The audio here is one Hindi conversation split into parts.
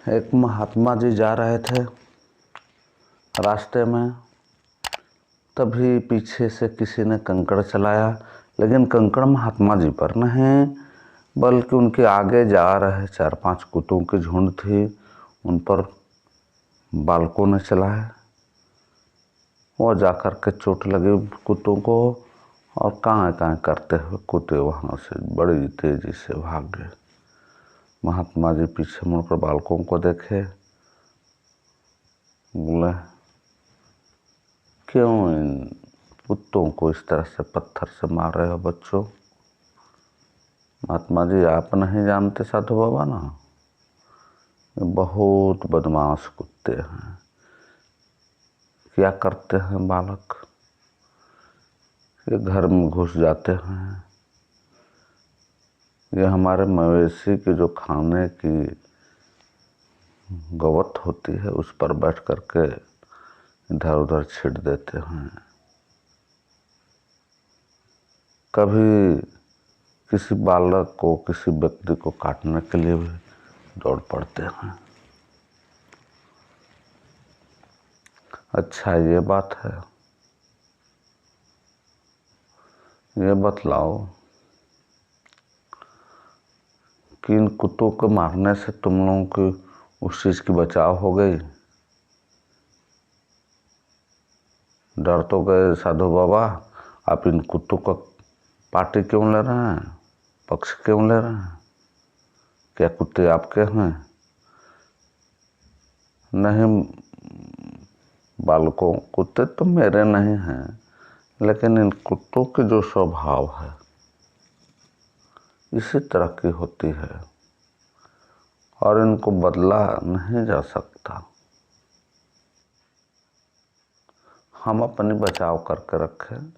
एक महात्मा जी जा रहे थे रास्ते में, तभी पीछे से किसी ने कंकड़ चलाया, लेकिन कंकड़ महात्मा जी पर नहीं बल्कि उनके आगे जा रहे 4-5 कुत्तों की झुंड थी, उन पर बालकों ने चलाया। वो जाकर के चोट लगी कुत्तों को और कां करते हुए कुत्ते वहाँ से बड़ी तेजी से भाग गए। महात्मा जी पीछे मुड़कर बालकों को देखे, बोले क्यों इन कुत्तों को इस तरह से पत्थर से मार रहे हो बच्चों? महात्मा जी आप नहीं जानते साधु बाबा ना, ये बहुत बदमाश कुत्ते हैं। क्या करते हैं बालक, ये घर में घुस जाते हैं, ये हमारे मवेशी की जो खाने की गवत होती है उस पर बैठ करके इधर उधर छिट देते हैं। कभी किसी बालक को, किसी व्यक्ति को काटने के लिए भी दौड़ पड़ते हैं। अच्छा ये बात है, ये बतलाओ कि इन कुत्तों को मारने से तुम लोगों की उस चीज की बचाव हो गई? डर तो गए साधु बाबा, आप इन कुत्तों का पार्टी क्यों ले रहे हैं, पक्ष क्यों ले रहे हैं? क्या कुत्ते आपके हैं? नहीं बालकों, कुत्ते तो मेरे नहीं हैं, लेकिन इन कुत्तों के जो स्वभाव है इसी तरह की होती है और इनको बदला नहीं जा सकता। हम अपनी बचाव करके रखें,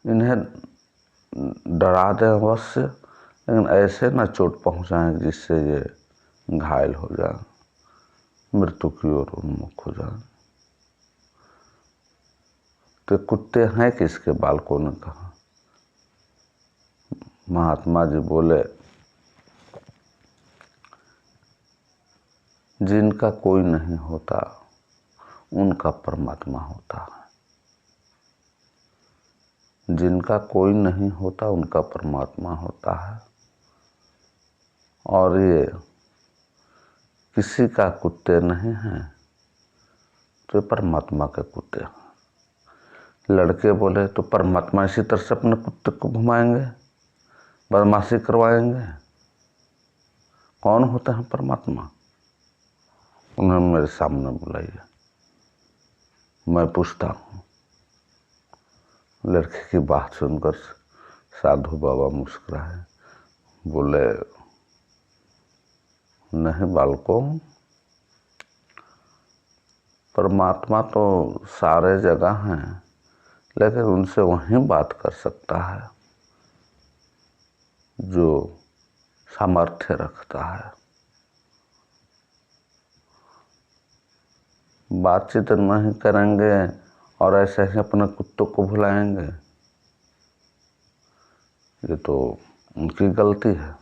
इन्हें डरा दें अवश्य, लेकिन ऐसे न चोट पहुंचाएं जिससे ये घायल हो जाए, मृत्यु की ओर उन्मुख हो जाए। तो कुत्ते हैं किसके? बालकों ने कहा। महात्मा जी बोले जिनका कोई नहीं होता उनका परमात्मा होता है, जिनका कोई नहीं होता उनका परमात्मा होता है। और ये किसी का कुत्ते नहीं हैं तो परमात्मा के कुत्ते हैं। लड़के बोले तो परमात्मा इसी तरह से अपने कुत्ते को घुमाएंगे, बदमाशी करवाएंगे? कौन होते हैं परमात्मा? उन्होंने मेरे सामने बुलाइए, मैं पूछता हूँ। लड़के की बात सुनकर साधु बाबा मुस्कुराए, बोले नहीं बालकों, परमात्मा तो सारे जगह हैं, लेकिन उनसे वहीं बात कर सकता है जो सामर्थ्य रखता है। बातचीत नहीं करेंगे और ऐसे ही अपने कुत्तों को भुलाएंगे, ये तो उनकी गलती है।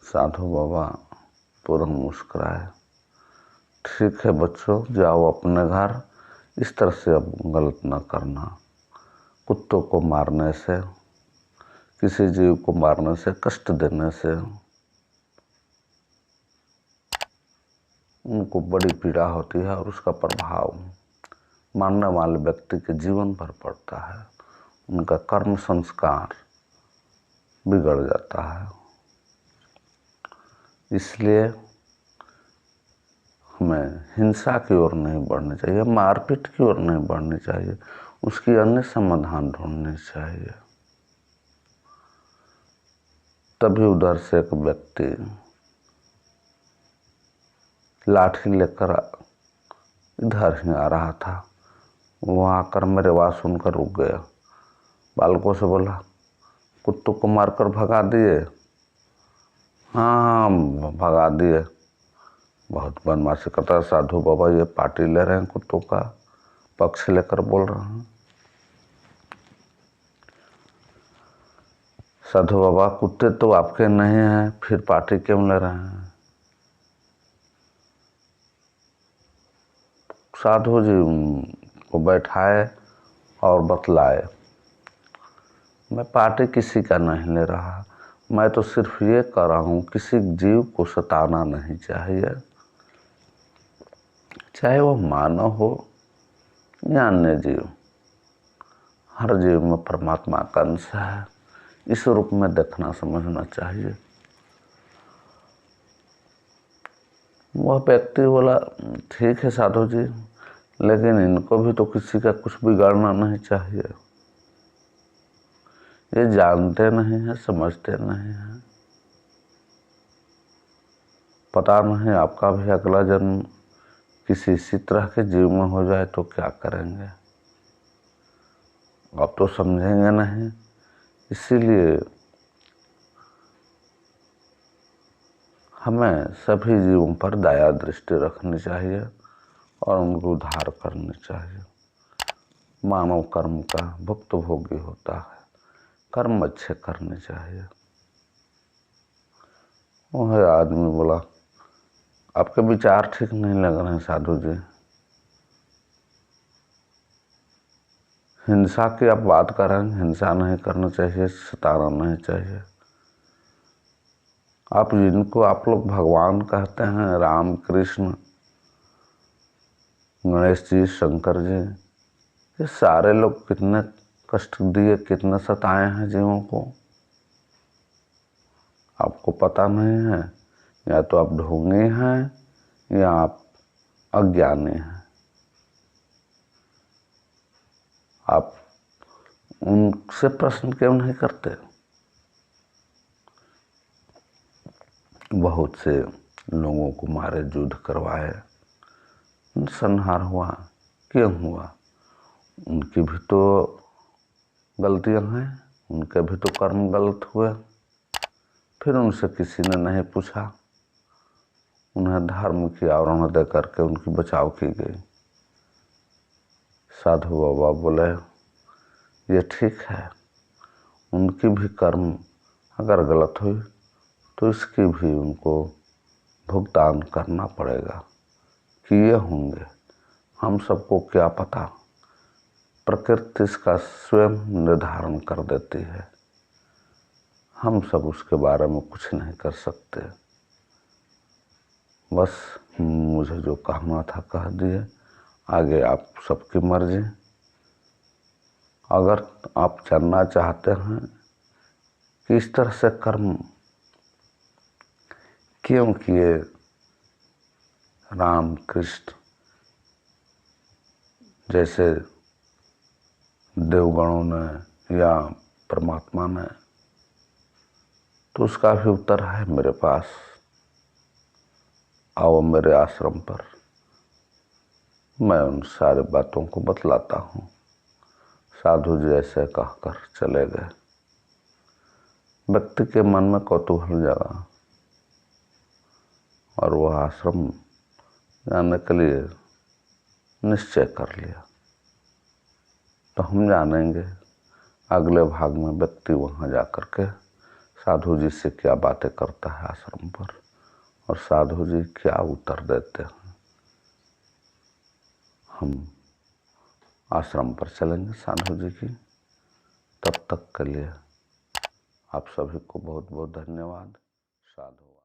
साधु बाबा तुरंत मुस्कुराए, ठीक है बच्चों, जाओ अपने घर, इस तरह से अब गलत न करना। कुत्तों को मारने से, किसी जीव को मारने से, कष्ट देने से उनको बड़ी पीड़ा होती है और उसका प्रभाव मारने वाले व्यक्ति के जीवन भर पड़ता है। उनका कर्म संस्कार बिगड़ जाता है। इसलिए हमें हिंसा की ओर नहीं बढ़नी चाहिए, मारपीट की ओर नहीं बढ़नी चाहिए, उसकी अन्य समाधान ढूंढनी चाहिए। तभी उधर से एक व्यक्ति लाठी लेकर इधर ही आ रहा था, वो आकर मेरे आवाज सुनकर रुक गया। बालकों से बोला कुत्तों को मारकर भगा दिए? हाँ भगा दिए। बहुत बदमाशी करता है साधु बाबा, ये पार्टी ले रहे हैं, कुत्तों का पक्ष लेकर बोल रहे हैं। साधु बाबा कुत्ते तो आपके नहीं हैं, फिर पार्टी क्यों ले रहे हैं? साधु जी को बैठाए और बतलाए, मैं पार्टी किसी का नहीं ले रहा, मैं तो सिर्फ ये कर रहा हूँ किसी जीव को सताना नहीं चाहिए, चाहे वो मानव हो या अन्य जीव। हर जीव में परमात्मा का अंश है, इस रूप में देखना समझना चाहिए। वह व्यक्ति बोला, ठीक है साधु जी, लेकिन इनको भी तो किसी का कुछ बिगाड़ना नहीं चाहिए। ये जानते नहीं हैं, समझते नहीं हैं, पता नहीं आपका भी अगला जन्म किसी इसी तरह के जीव में हो जाए तो क्या करेंगे? आप तो समझेंगे नहीं। इसीलिए हमें सभी जीवों पर दया दृष्टि रखनी चाहिए और उनको उद्धार करनी चाहिए। मानव कर्म का भुक्तभोगी होता है, कर्म अच्छे करने चाहिए। वह आदमी बोला, आपके विचार ठीक नहीं लग रहे हैं साधु जी। हिंसा की आप बात कर रहे हैं, हिंसा नहीं करना चाहिए, सताना नहीं चाहिए। आप जिनको आप लोग भगवान कहते हैं, राम कृष्ण गणेश जी शंकर जी, ये सारे लोग कितने कष्ट दिए, कितने सताए हैं जीवों को, आपको पता नहीं है। या तो आप ढोंगी हैं या आप अज्ञानी हैं। आप उनसे प्रश्न क्यों नहीं करते? बहुत से लोगों को मारे, युद्ध करवाए, संहार हुआ, क्यों हुआ? उनकी भी तो गलतियां हैं, उनके भी तो कर्म गलत हुए। फिर उनसे किसी ने नहीं पूछा, उन्हें धर्म की आवरण दे करके उनकी बचाव की गई। साधु बाबा बोले, ये ठीक है, उनकी भी कर्म अगर गलत हुई तो इसकी भी उनको भुगतान करना पड़ेगा, किए होंगे। हम सबको क्या पता, प्रकृति इसका स्वयं निर्धारण कर देती है, हम सब उसके बारे में कुछ नहीं कर सकते। बस मुझे जो कहना था कह दिए, आगे आप सबकी मर्जी। अगर आप जानना चाहते हैं कि इस तरह से कर्म क्यों किए राम कृष्ण जैसे देवगणों ने या परमात्मा ने, तो उसका भी उत्तर है मेरे पास। आओ मेरे आश्रम पर, मैं उन सारे बातों को बतलाता हूँ। साधु जी ऐसे कहकर चले गए। व्यक्ति के मन में कौतूहल जगा और वह आश्रम जाने के लिए निश्चय कर लिया। तो हम जानेंगे अगले भाग में व्यक्ति वहाँ जाकर के साधु जी से क्या बातें करता है आश्रम पर, और साधु जी क्या उत्तर देते हैं। हम आश्रम पर चलेंगे साधु जी की। तब तक के लिए आप सभी को बहुत बहुत धन्यवाद। साधु।